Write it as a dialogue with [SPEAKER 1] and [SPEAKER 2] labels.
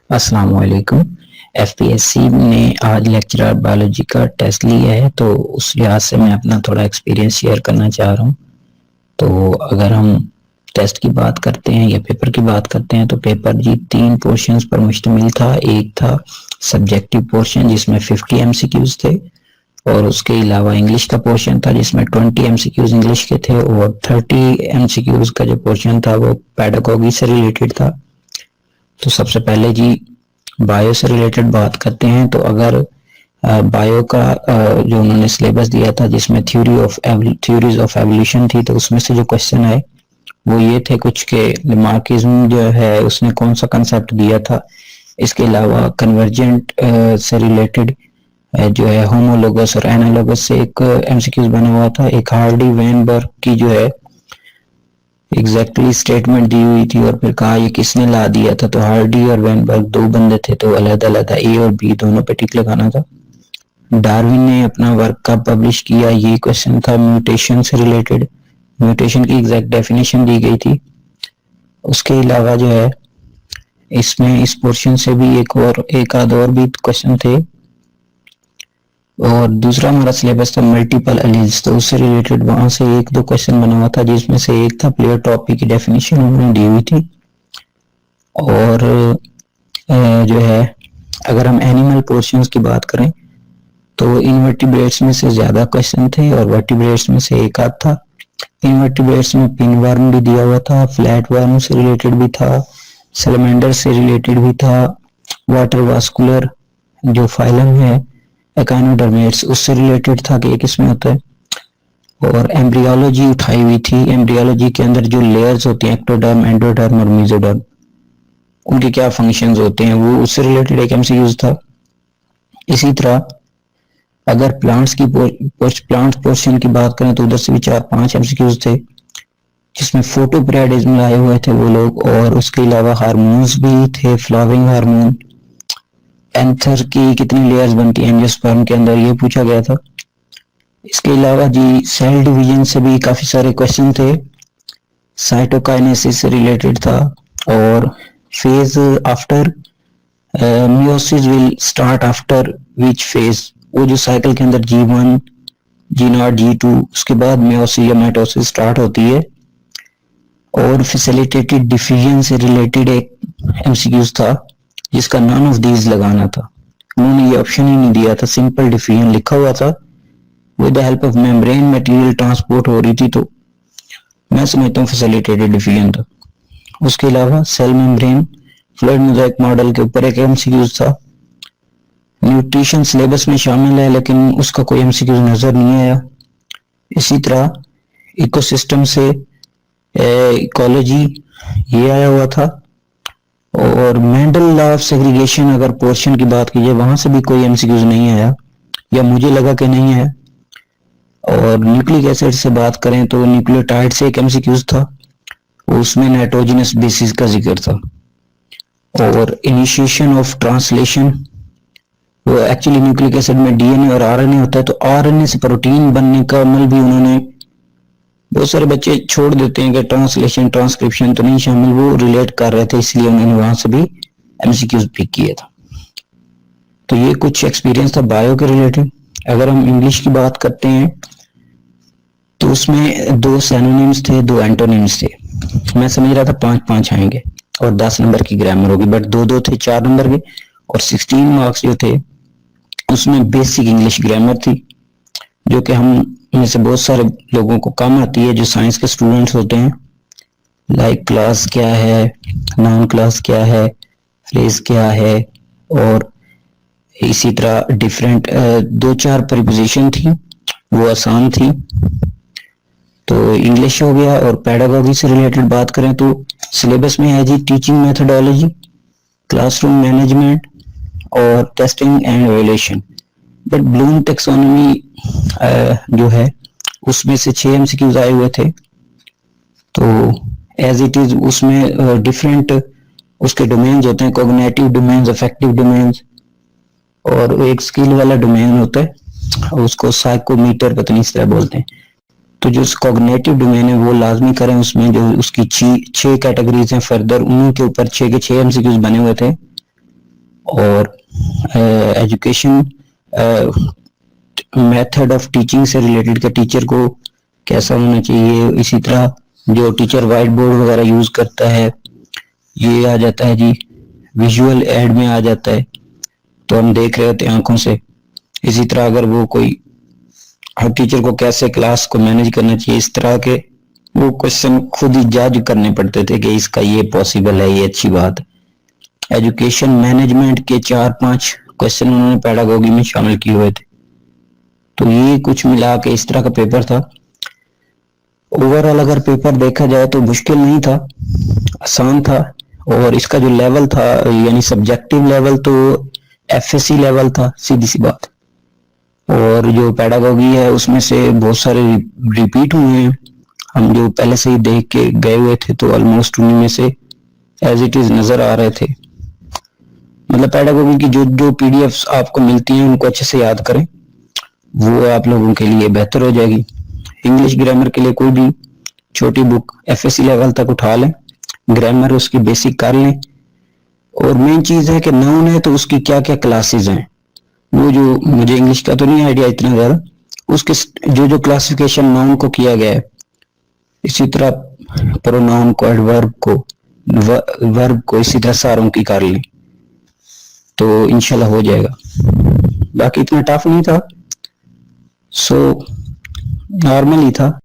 [SPEAKER 1] अस्सलाम वालेकुम। एफपीएससी ने आज लेक्चरर बायोलॉजी का टेस्ट लिया है, तो उस लिहाज से मैं अपना थोड़ा एक्सपीरियंस शेयर करना चाह रहा हूँ। तो अगर हम टेस्ट की बात करते हैं या पेपर की बात करते हैं, तो पेपर जी 3 पोर्शंस पर मुश्तमिल था। एक था सब्जेक्टिव पोर्शन जिसमें 50 एमसीक्यूज थे, और उसके अलावा इंग्लिश का पोर्शन था जिसमें 20 एमसीक्यूज इंग्लिश के थे, और 30 एमसीक्यूज का जो पोर्शन था वो पेडागोगी से रिलेटेड था। तो सबसे पहले जी बायो से रिलेटेड बात करते हैं। तो अगर बायो का जो उन्होंने सिलेबस दिया था जिसमें थ्योरीज ऑफ एवोल्यूशन थी, तो उसमें से जो क्वेश्चन आए वो ये थे कुछ के लेमार्किज्म जो है उसने कौन सा कंसेप्ट दिया था। इसके अलावा कन्वर्जेंट से रिलेटेड जो है होमोलोगस और एनालोगस से एक एमसीक्यूज बना हुआ था। एक हार्डी वेनबर्ग की जो है एग्जैक्टली स्टेटमेंट दी हुई थी और फिर कहा ये किसने ला दिया था। तो हार्डी और वेनबर्ग दो बंदे थे, तो अलग अलग था, ए और बी दोनों पे टिक लगाना था। डार्विन ने अपना वर्क कब पब्लिश किया, ये क्वेश्चन था। म्यूटेशन से रिलेटेड म्यूटेशन की एग्जैक्ट डेफिनेशन दी गई थी। उसके अलावा जो है इसमें इस पोर्शन से भी एक आध और भी क्वेश्चन थे। और दूसरा हमारा सिलेबस था मल्टीपल एलील्स, तो उससे रिलेटेड वहां से एक दो क्वेश्चन बना हुआ था, जिसमें से एक था प्लेयोट्रॉपी की डेफिनेशन उन्होंने दी हुई थी। और जो है अगर हम एनिमल पोर्शंस की बात करें तो इनवर्टिब्रेट्स में से ज्यादा क्वेश्चन थे और वर्टिब्रेट्स में से एक आध था। इनवर्टिब्रेट्स में पिनवर्म भी दिया हुआ था, फ्लैट वर्म से रिलेटेड भी था, सैलमेंडर से रिलेटेड भी था, वाटर वास्कुलर जो फाइलम है एकाइनोडर्मेट्स उससे रिलेटेड था कि किसमें होता है। और एम्ब्रियोलॉजी उठाई हुई थी। एम्ब्रियोलॉजी के अंदर जो लेयर्स होती हैं एक्टोडर्म, एंडोडर्म और मेसोडर्म, उनके क्या फंक्शंस होते हैं, वो उससे रिलेटेड एक एमसीक्यूज था। इसी तरह अगर प्लांट्स पोर्शन की बात करें तो उधर से भी 4-5 एमसीक्यूज थे, जिसमें फोटोपीरियडिज्म लाए हुए थे वो लोग। और उसके अलावा हार्मोन्स भी थे, फ्लावरिंग हार्मोन, एंथर की कितनी लेयर्स बनती हैं एंजियोस्पर्म के अंदर, ये पूछा गया था। इसके अलावा जी सेल डिवीजन से भी काफी सारे क्वेश्चन थे। साइटोकाइनेसिस से रिलेटेड था। और phase after meiosis will start after which phase, वो जो साइकिल के अंदर G1 G0 G2 उसके बाद मियोसिस या माइटोसिस स्टार्ट होती है। और फैसिलिटेटेड डिफिजन से रिलेटेड एक एमसीक्यूज था जिसका नन ऑफ दीज लगाना था। उन्होंने ये ऑप्शन ही नहीं दिया था, सिंपल डिफिजन लिखा हुआ था, with the help of membrane material transport हो रही थी, तो मैं समझता हूँ फैसिलिटेटेड डिफिजन था। उसके अलावा cell membrane fluid mosaic model के ऊपर एक एमसीक्यूज था। न्यूट्रिशन सिलेबस में शामिल है लेकिन उसका कोई एमसीक्यूज नजर नहीं आया। इसी तरह इकोसिस्टम से इकोलॉजी ये आया हुआ था। और मेंडल लॉ ऑफ सेग्रीगेशन अगर पोर्शन की बात कीजिए वहां से भी कोई एमसीक्यूज नहीं आया, या मुझे लगा कि नहीं है। और न्यूक्लिक एसिड से बात करें तो न्यूक्लियोटाइड से एक एमसीक्यूज था, उसमें नाइट्रोजनस बेसिस का जिक्र था। और इनिशिएशन ऑफ ट्रांसलेशन, वो एक्चुअली न्यूक्लिक एसिड में डीएनए और आरएनए होता है, तो आरएनए से प्रोटीन बनने का अमल भी उन्होंने, बहुत सारे बच्चे छोड़ देते हैं कि ट्रांसलेशन ट्रांसक्रिप्शन तो नहीं शामिल, वो रिलेट कर रहे थे इसलिए उन्होंने वहां से भी एमसीक्यूज पिक किया था। तो ये कुछ एक्सपीरियंस था बायो के रिलेटेड। अगर हम इंग्लिश की बात करते हैं तो उसमें 2 सिनोनिम्स थे, 2 एंटोनिम्स थे। मैं समझ रहा था 5-5 आएंगे और 10 नंबर की ग्रामर होगी, बट 2-2 थे 4 नंबर के। और 16 मार्क्स जो थे उसमें बेसिक इंग्लिश ग्रामर थी, जो कि हम में से बहुत सारे लोगों को कम आती है जो साइंस के स्टूडेंट्स होते हैं। लाइक क्लास क्या है, नाउन क्लास क्या है, फ्रेज क्या है, और इसी तरह डिफरेंट 2-4 प्रीपोजिशन थी वो आसान थी। तो इंग्लिश हो गया। और पेडागोगी से रिलेटेड बात करें तो सिलेबस में है जी टीचिंग मेथोडोलॉजी, क्लासरूम मैनेजमेंट और testing and evaluation. But Bloom taxonomy जो है उसमें से 6 एमसीक्यूज आए हुए थे। तो एज इट इज उसमें डिफरेंट उसके डोमेन्स होते हैं, कॉग्निटिव डोमेन्स, अफेक्टिव डोमेन्स, और एक स्किल वाला डोमेन होता है उसको साइकोमीटर पता नहीं इस तरह बोलते हैं। तो जो कॉग्निटिव डोमेन है वो लाजमी करें, उसमें जो उसकी 6 कैटेगरीज हैं फर्दर, उन्हीं के ऊपर 6 के 6 एमसीक्यूज बने हुए थे। और एजुकेशन मेथड ऑफ टीचिंग से रिलेटेड का टीचर को कैसा होना चाहिए। इसी तरह जो टीचर वाइट बोर्ड वगैरह यूज करता है ये आ जाता है जी। विजुअल एड में आ जाता है तो हम देख रहे होते हैं आंखों से। इसी तरह अगर वो कोई हर टीचर को कैसे क्लास को मैनेज करना चाहिए, इस तरह के वो क्वेश्चन खुद ही जज करने पड़ते थे कि इसका ये पॉसिबल है, ये अच्छी बात है। एजुकेशन मैनेजमेंट के 4-5 क्वेश्चन उन्होंने पेडागोगी में शामिल किए हुए थे। तो ये कुछ मिला के इस तरह का पेपर था। ओवरऑल अगर पेपर देखा जाए तो मुश्किल नहीं था, आसान था। और इसका जो लेवल था यानी सब्जेक्टिव लेवल तो एफएससी लेवल था, सीधी सी बात। और जो पेडागोगी है उसमें से बहुत सारे रिपीट हुए हैं। हम जो पहले से ही देख के गए हुए थे तो ऑलमोस्ट उन्हीं में से एज इट इज नजर आ रहे थे। मतलब पेडागोगी की जो जो पीडीएफ्स आपको मिलती हैं उनको अच्छे से याद करें, वो आप लोगों के लिए बेहतर हो जाएगी। इंग्लिश ग्रामर के लिए कोई भी छोटी बुक एफएससी लेवल तक उठा लें, ग्रामर उसकी बेसिक कर लें। और मेन चीज है कि नाउन है तो उसकी क्या क्या क्लासेस हैं, वो जो मुझे इंग्लिश का तो नहीं आइडिया इतना ज्यादा, उसके जो जो क्लासिफिकेशन नाउन को किया गया है, इसी तरह प्रोनाउन को, एडवर्ब को, वर्ब को इसी तरह सारों की कर लें तो इंशाल्लाह हो जाएगा। बाकी इतना टफ नहीं था, सो नॉर्मल ही था।